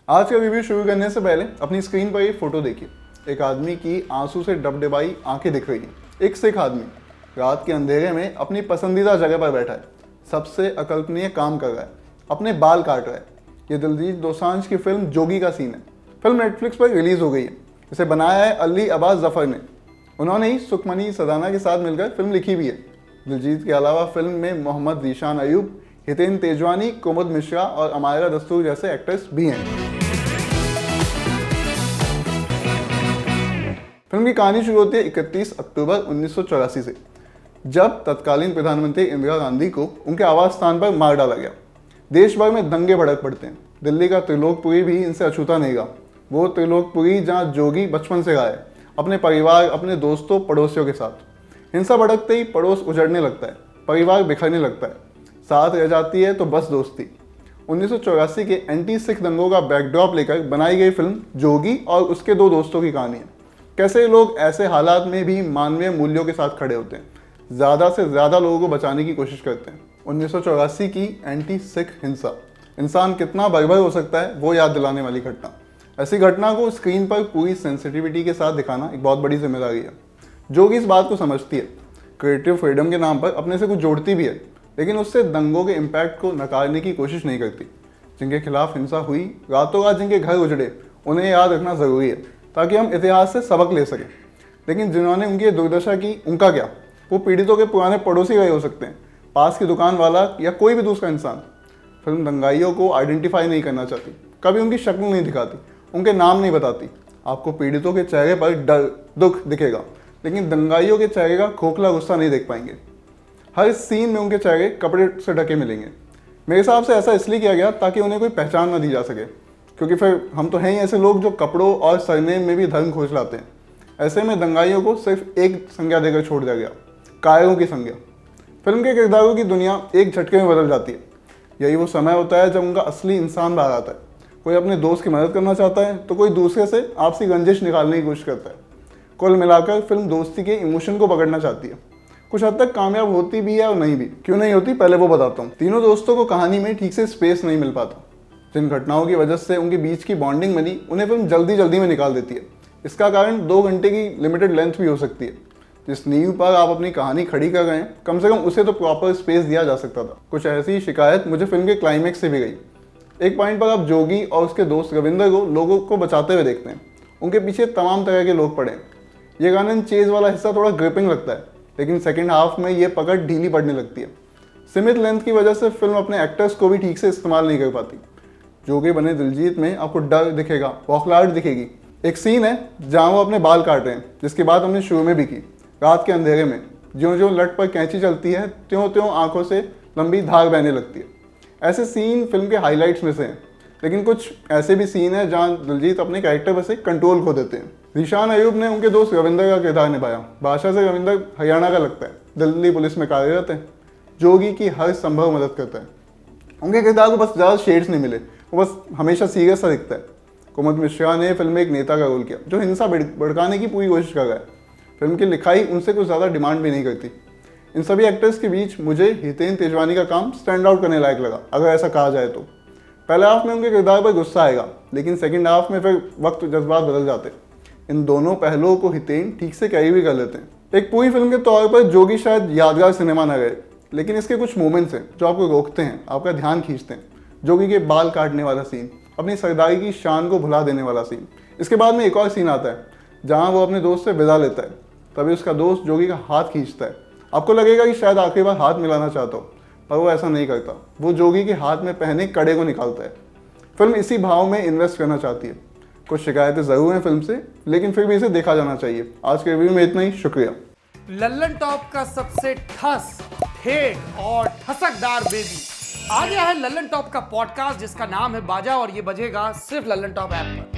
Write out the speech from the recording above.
आज का रिव्यू शुरू करने से पहले अपनी स्क्रीन पर ये फोटो देखिए। एक आदमी की आंसू से डबडबाई आंखें दिख रही हैं। एक सिख आदमी रात के अंधेरे में अपनी पसंदीदा जगह पर बैठा है, सबसे अकल्पनीय काम कर रहा है, अपने बाल काट रहा है। ये दिलजीत दोसांझ की फिल्म जोगी का सीन है। फिल्म नेटफ्लिक्स पर रिलीज हो गई है। इसे बनाया है अली अब्बास जफर ने। उन्होंने ही सुखमनी सदाना के साथ मिलकर फिल्म लिखी भी है। दिलजीत के अलावा फिल्म में मोहम्मद जीशान अयूब, हितेन तेजवानी, कुमुद मिश्रा और अमायरा दस्तूर जैसे एक्टर्स भी हैं। फिल्म की कहानी शुरू होती है 31 अक्टूबर 1984 से, जब तत्कालीन प्रधानमंत्री इंदिरा गांधी को उनके आवास स्थान पर मार डाला गया। देश भर में दंगे भड़क पड़ते हैं। दिल्ली का त्रिलोकपुरी भी इनसे अछूता नहीं रहा। वो त्रिलोकपुरी जहाँ जोगी बचपन से रहा है, अपने परिवार, अपने दोस्तों, पड़ोसियों के साथ। हिंसा भड़कते ही पड़ोस उजड़ने लगता है, परिवार बिखरने लगता है, साथ रह जाती है तो बस दोस्ती। 1984 के एंटी सिख दंगों का बैकड्रॉप लेकर बनाई गई फिल्म जोगी और उसके दो दोस्तों की कहानी है। कैसे लोग ऐसे हालात में भी मानवीय मूल्यों के साथ खड़े होते हैं, ज़्यादा से ज़्यादा लोगों को बचाने की कोशिश करते हैं। 1984 की एंटी सिख हिंसा, इंसान कितना बर्बर हो सकता है वो याद दिलाने वाली घटना। ऐसी घटना को स्क्रीन पर पूरी सेंसिटिविटी के साथ दिखाना एक बहुत बड़ी जिम्मेदारी है। जोगी इस बात को समझती है, क्रिएटिव फ्रीडम के नाम पर अपने से कुछ जोड़ती भी है, लेकिन उससे दंगों के इम्पैक्ट को नकारने की कोशिश नहीं करती। जिनके खिलाफ हिंसा हुई, रातों रात जिनके घर उजड़े, उन्हें याद रखना ज़रूरी है ताकि हम इतिहास से सबक ले सकें। लेकिन जिन्होंने उनकी दुर्दशा की, उनका क्या? वो पीड़ितों के पुराने पड़ोसी रहे हो सकते हैं, पास की दुकान वाला या कोई भी दूसरा इंसान। फिल्म दंगाइयों को आइडेंटिफाई नहीं करना चाहती, कभी उनकी शक्ल नहीं दिखाती, उनके नाम नहीं बताती। आपको पीड़ितों के चेहरे पर डर, दुख दिखेगा, लेकिन दंगाइयों के चेहरे का खोखला गुस्सा नहीं देख पाएंगे। हर सीन में उनके चेहरे कपड़े से ढके मिलेंगे। मेरे हिसाब से ऐसा इसलिए किया गया ताकि उन्हें कोई पहचान न दी जा सके, क्योंकि फिर हम तो हैं ही ऐसे लोग जो कपड़ों और सरनेम में भी धर्म खोज लाते हैं। ऐसे में दंगाइयों को सिर्फ एक संज्ञा देकर छोड़ दिया गया, कायरों की संज्ञा। फिल्म के किरदारों की दुनिया एक झटके में बदल जाती है। यही वो समय होता है जब उनका असली इंसान बाहर आता है। कोई अपने दोस्त की मदद करना चाहता है तो कोई दूसरे से आपसी रंजिश निकालने की कोशिश करता है। कुल मिलाकर फिल्म दोस्ती के इमोशन को पकड़ना चाहती है। कुछ हद तक कामयाब होती भी है और नहीं भी। क्यों नहीं होती, पहले वो बताता हूँ। तीनों दोस्तों को कहानी में ठीक से स्पेस नहीं मिल पाता। जिन घटनाओं की वजह से उनके बीच की बॉन्डिंग बनी, उन्हें फिल्म जल्दी जल्दी में निकाल देती है। इसका कारण 2 घंटे की लिमिटेड लेंथ भी हो सकती है। जिस नींव पर आप अपनी कहानी खड़ी कर गए हैं, कम से कम उसे तो प्रॉपर स्पेस दिया जा सकता था। कुछ ऐसी शिकायत मुझे फिल्म के क्लाइमैक्स से भी गई। एक पॉइंट पर आप जोगी और उसके दोस्त रविंदर को लोगों को बचाते हुए देखते हैं। उनके पीछे तमाम तरह के लोग पड़े हैं। ये गाना चेज वाला हिस्सा थोड़ा ग्रिपिंग लगता है, लेकिन सेकेंड हाफ में ये पकड़ ढीली पड़ने लगती है। सीमित लेंथ की वजह से फिल्म अपने एक्टर्स को भी ठीक से इस्तेमाल नहीं कर पाती। जोगी बने दिलजीत में आपको डर दिखेगा, बौखलाहट दिखेगी। एक सीन है जहाँ वो अपने बाल काट रहे हैं, जिसकी बात हमने शुरू में भी की। रात के अंधेरे में ज्यों ज्यों लट पर कैंची चलती है, त्यों त्यों आंखों से लंबी धार बहने लगती है। ऐसे सीन फिल्म के हाईलाइट्स में से हैं, लेकिन कुछ ऐसे भी सीन हैं जहाँ दिलजीत अपने कैरेक्टर पर से कंट्रोल खो देते हैं। जीशान अयूब ने उनके दोस्त रविंदर का किरदार निभाया। भाषा से रविंदर हरियाणा का लगता है, दिल्ली पुलिस में कार्यरत है, जोगी की हर संभव मदद करता है। उनके किरदार को बस ज़्यादा शेड्स नहीं मिले, वो बस हमेशा सीरियस सा दिखता है। कुमुद मिश्रा ने फिल्म में एक नेता का रोल किया जो हिंसा भड़काने की पूरी कोशिश कर रहा है। फिल्म की लिखाई उनसे कुछ ज़्यादा डिमांड भी नहीं करती। इन सभी एक्टर्स के बीच मुझे हितेन तेजवानी का काम स्टैंड आउट करने लायक लगा, अगर ऐसा कहा जाए तो। पहले हाफ में उनके किरदार पर गुस्सा आएगा, लेकिन सेकंड हाफ में फिर वक्त जज्बात बदल जाते हैं। इन दोनों पहलुओं को हितेन ठीक से कैरी भी कर लेते हैं। एक पूरी फिल्म के तौर पर जोगी शायद यादगार सिनेमा न गए, लेकिन इसके कुछ मोमेंट्स हैं जो आपको रोकते हैं, आपका ध्यान खींचते हैं। जोगी के बाल काटने वाला सीन, अपनी सरदारी की शान को भुला देने वाला सीन। इसके बाद में एक और सीन आता है जहाँ वो अपने दोस्त से विदा लेता है। तभी उसका दोस्त जोगी का हाथ खींचता है। आपको लगेगा कि शायद आखिरी बार हाथ मिलाना चाहता हो, पर वो ऐसा नहीं करता। वो जोगी के हाथ में पहने कड़े को निकालता है। फिल्म इसी भाव में इन्वेस्ट करना चाहती है। कुछ शिकायतें ज़रूर हैं फिल्म से, लेकिन फिर भी इसे देखा जाना चाहिए। आज के रिव्यू में इतना ही, शुक्रिया। लल्लन टॉप का सबसे ठस, ठेठ और ठसकदार बेबी आ गया है लल्लन टॉप का पॉडकास्ट, जिसका नाम है बाजा, और ये बजेगा सिर्फ लल्लन टॉप ऐप पर।